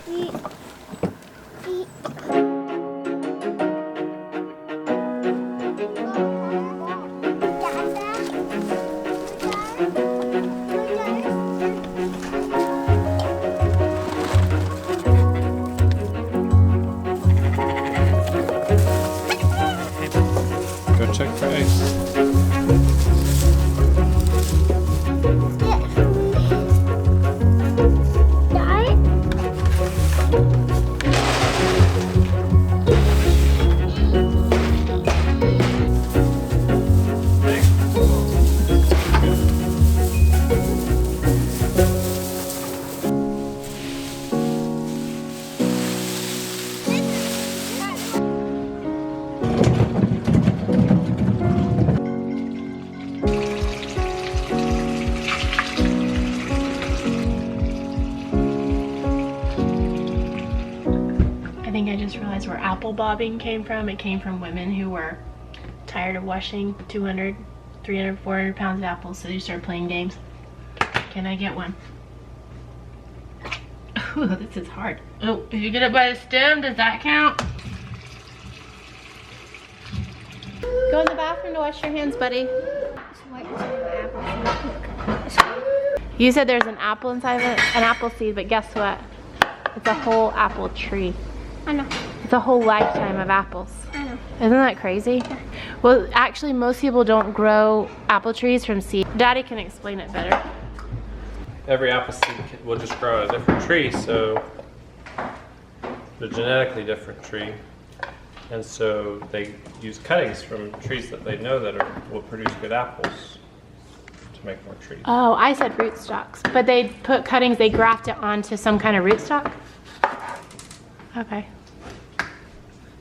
Go check for eggs. I just realized where apple bobbing came from. It came from women who were tired of washing 200, 300, 400 pounds of apples, so they started playing games. Can I get one? Oh, this is hard. Oh, if you get it by the stem, does that count? Go in the bathroom to wash your hands, buddy. You said there's an apple inside of it, an apple seed, but guess what? It's a whole apple tree. I know. It's a whole lifetime of apples. I know. Isn't that crazy? Yeah. Well, actually, most people don't grow apple trees from seed. Daddy can explain it better. Every apple seed will just grow a different tree, so they're genetically different tree. And so they use cuttings from trees that they know that will produce good apples to make more trees. Oh, I said rootstocks. But they put cuttings, they graft it onto some kind of rootstock? Okay.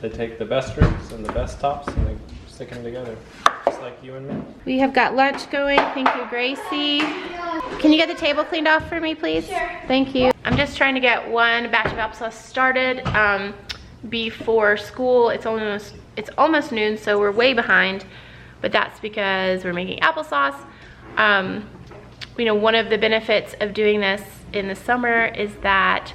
They take the best roots and the best tops and they stick them together, just like you and me. We have got lunch going. Thank you, Gracie. Can you get the table cleaned off for me, please? Sure. Thank you. I'm just trying to get one batch of applesauce started before school. It's almost noon, so we're way behind, but that's because we're making applesauce. You know, one of the benefits of doing this in the summer is that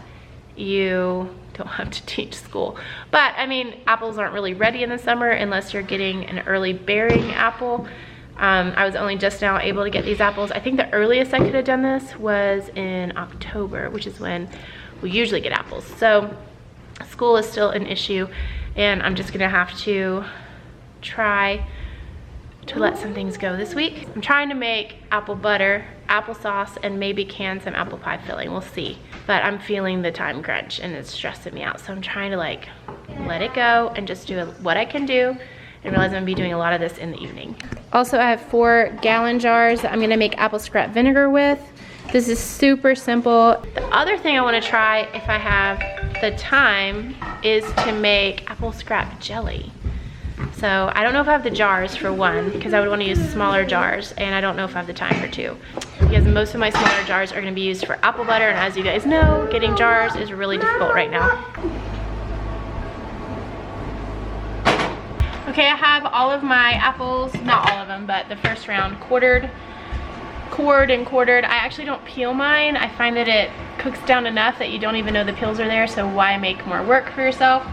you don't have to teach school. But I mean, apples aren't really ready in the summer unless you're getting an early bearing apple. I was only just now able to get these apples. I think the earliest I could have done this was in October, which is when we usually get apples. So school is still an issue, and I'm just gonna have to try to let some things go this week. I'm trying to make apple butter, applesauce, and maybe can some apple pie filling. We'll see. But I'm feeling the time crunch and it's stressing me out. So I'm trying to like let it go and just do what I can do, and realize I'm gonna be doing a lot of this in the evening. Also, I have 4 gallon jars that I'm gonna make apple scrap vinegar with. This is super simple. The other thing I wanna try, if I have the time, is to make apple scrap jelly. So I don't know if I have the jars for one, because I would want to use smaller jars, and I don't know if I have the time for 2, because most of my smaller jars are going to be used for apple butter, and as you guys know, getting jars is really difficult right now. Okay, I have all of my apples, not all of them, but the first round cored and quartered. I actually don't peel mine. I find that it cooks down enough that you don't even know the peels are there, so why make more work for yourself?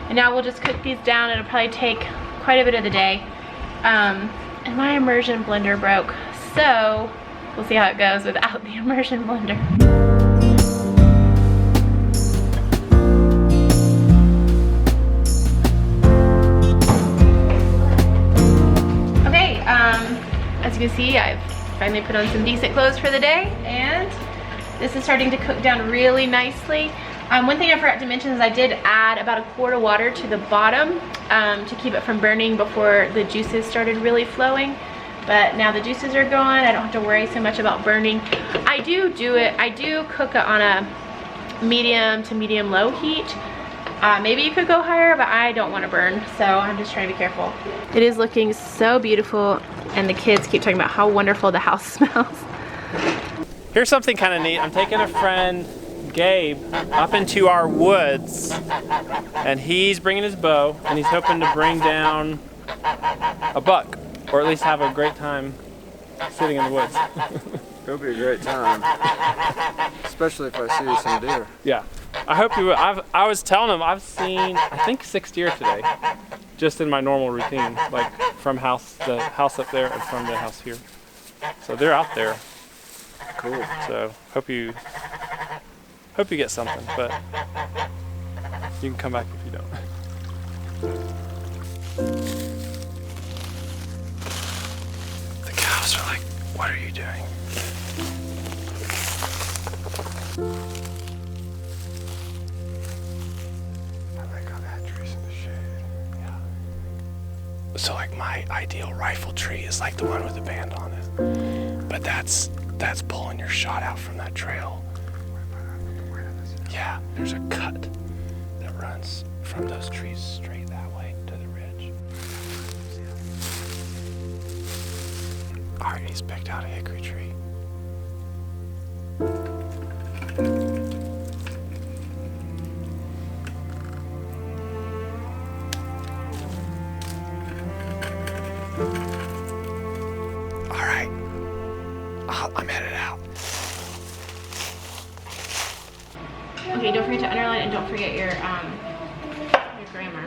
And now we'll just cook these down. It'll probably take quite a bit of the day. And my immersion blender broke, so we'll see how it goes without the immersion blender. Okay, as you can see, I've finally put on some decent clothes for the day, and this is starting to cook down really nicely. One thing I forgot to mention is I did add about a quart of water to the bottom to keep it from burning before the juices started really flowing. But now the juices are gone, I don't have to worry so much about burning. I do cook it on a medium to medium low heat. Maybe you could go higher, but I don't want to burn, so I'm just trying to be careful. It is looking so beautiful, and the kids keep talking about how wonderful the house smells. Here's something kind of neat. I'm taking a friend, Gabe, up into our woods, and he's bringing his bow, and he's hoping to bring down a buck, or at least have a great time sitting in the woods. It'll be a great time, especially if I see some deer. Yeah, I hope you will. I was telling them I've seen, I think 6 deer today, just in my normal routine, like from the house up there and from the house here. So they're out there. Cool. So hope you get something, but you can come back if you don't. The cows are like, what are you doing? I like how that tree's in the shade. Yeah. So like my ideal rifle tree is like the one with the band on it. But that's pulling your shot out from that trail. Yeah, there's a cut that runs from those trees straight that way to the ridge. Alright, he's picked out a hickory tree. Alright, I'm headed out. Okay, don't forget to underline and don't forget your grammar.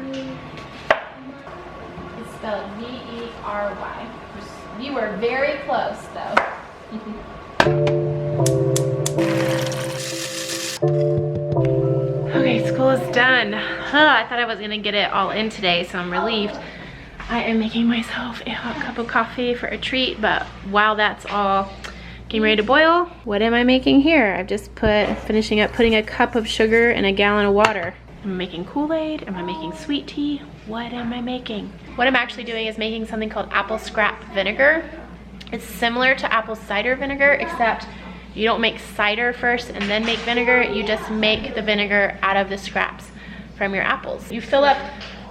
It's spelled V-E-R-Y. You were very close though. Okay, school is done. I thought I was gonna get it all in today, so I'm relieved. I am making myself a hot cup of coffee for a treat, but while that's all getting ready to boil, what am I making here? I've just finishing up putting a cup of sugar in a gallon of water. Am I making Kool-Aid? Am I making sweet tea? What am I making? What I'm actually doing is making something called apple scrap vinegar. It's similar to apple cider vinegar, except you don't make cider first and then make vinegar. You just make the vinegar out of the scraps from your apples. You fill up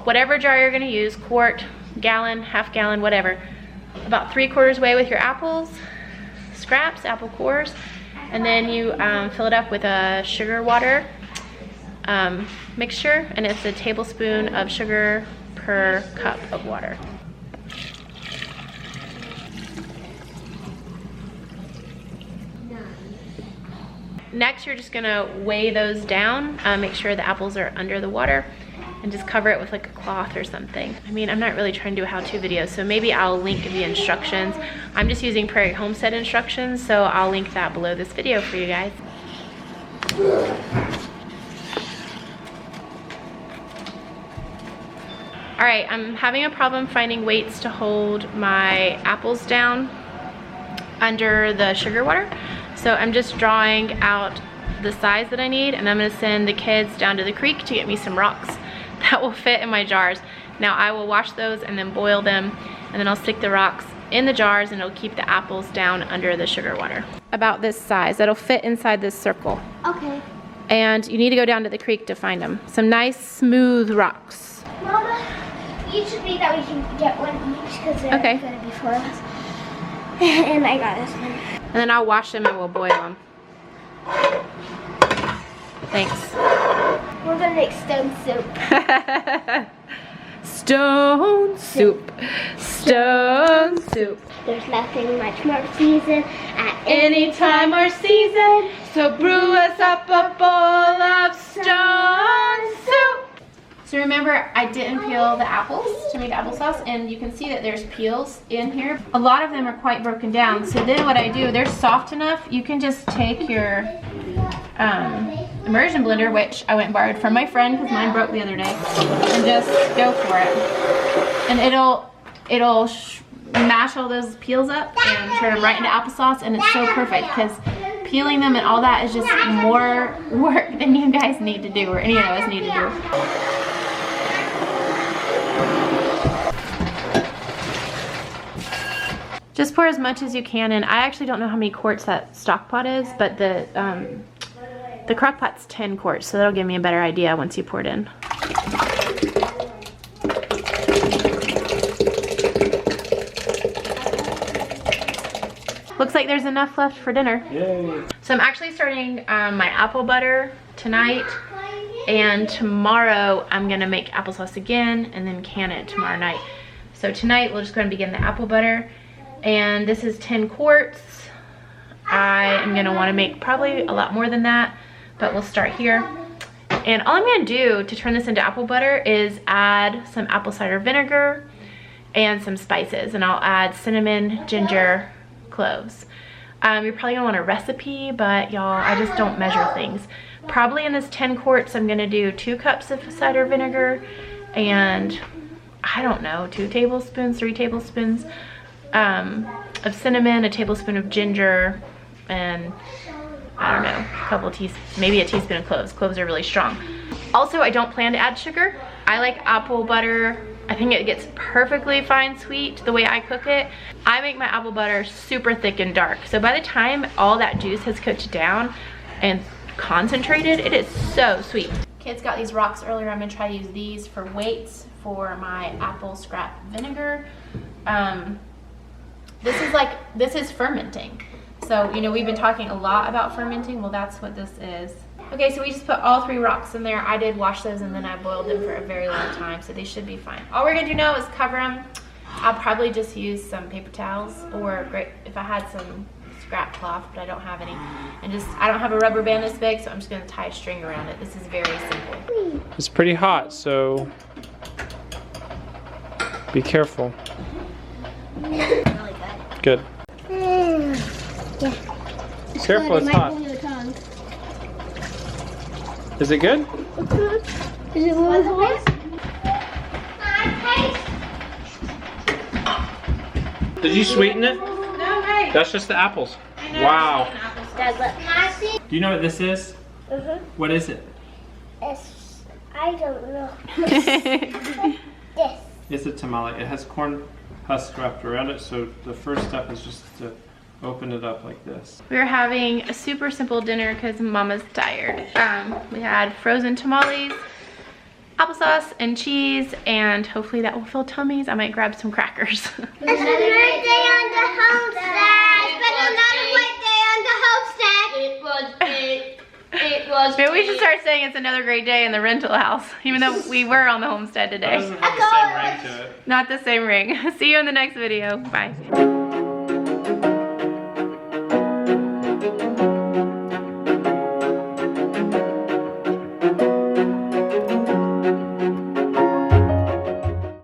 whatever jar you're gonna use, quart, gallon, half gallon, whatever, about 3/4 way with your apples, scraps, apple cores, and then you fill it up with a sugar water mixture, and it's a tablespoon of sugar per cup of water. Next, you're just gonna weigh those down, make sure the apples are under the water, and just cover it with like a cloth or something. I mean, I'm not really trying to do a how-to video, so maybe I'll link the instructions. I'm just using Prairie Homestead instructions, so I'll link that below this video for you guys. All right, I'm having a problem finding weights to hold my apples down under the sugar water. So I'm just drawing out the size that I need, and I'm gonna send the kids down to the creek to get me some rocks that will fit in my jars. Now I will wash those and then boil them, and then I'll stick the rocks in the jars, and it'll keep the apples down under the sugar water. About this size, that'll fit inside this circle. Okay. And you need to go down to the creek to find them. Some nice smooth rocks. Mama, each agree that we can get one each because they're gonna be for us. And I got this one. And then I'll wash them and we'll boil them. Thanks. We're gonna make stone soup. Stone soup. Stone soup. There's nothing much more season at Any time or season, so brew us up a bowl of stone soup. So remember, I didn't peel the apples to make applesauce, and you can see that there's peels in here. A lot of them are quite broken down, so then what I do, they're soft enough, you can just take your immersion blender, which I went and borrowed from my friend because mine broke the other day, and just go for it. And it'll mash all those peels up and turn them right into applesauce, and it's so perfect because peeling them and all that is just more work than you guys need to do, or any of us need to do. Just pour as much as you can in. I actually don't know how many quarts that stock pot is, but the crock pot's 10 quarts, so that'll give me a better idea once you pour it in. Looks like there's enough left for dinner. Yay. So I'm actually starting my apple butter tonight, and tomorrow I'm gonna make applesauce again and then can it tomorrow night. So tonight we're just gonna begin the apple butter, and this is 10 quarts. I am gonna wanna make probably a lot more than that, but we'll start here. And all I'm gonna do to turn this into apple butter is add some apple cider vinegar and some spices, and I'll add cinnamon, ginger, cloves. You're probably gonna want a recipe, but y'all, I just don't measure things. Probably in this 10 quarts, I'm gonna do 2 cups of cider vinegar and I don't know, 2 tablespoons, 3 tablespoons of cinnamon, a tablespoon of ginger, and I don't know, a couple of teaspoons, maybe a teaspoon of cloves. Cloves are really strong. Also, I don't plan to add sugar. I like apple butter. I think it gets perfectly fine sweet the way I cook it. I make my apple butter super thick and dark. So by the time all that juice has cooked down and concentrated, it is so sweet. Kids got these rocks earlier. I'm gonna try to use these for weights for my apple scrap vinegar. This is fermenting. So, you know, we've been talking a lot about fermenting. Well, that's what this is. Okay, so we just put all 3 rocks in there. I did wash those and then I boiled them for a very long time, so they should be fine. All we're gonna do now is cover them. I'll probably just use some paper towels, or if I had some scrap cloth, but I don't have any. And I don't have a rubber band this big, so I'm just gonna tie a string around it. This is very simple. It's pretty hot, so be careful. Really good. Good. Yeah. Careful, it's hot. Is it good? Is it really hot? Did you sweeten it? No way. That's just the apples. Wow. Nasty? Do you know what this is? What is it? I don't know. This. It's a tamale. It has corn husk wrapped around it, so the first step is just to open it up like this. We're having a super simple dinner because Mama's tired. We had frozen tamales, applesauce, and cheese, and hopefully that will fill tummies. I might grab some crackers. It's another day on the homestead. It's been another great day on the homestead. It was. Maybe we should start saying it's another great day in the rental house, even though we were on the homestead That today. doesn't have the same ring to it. Not the same ring. See you in the next video. Bye.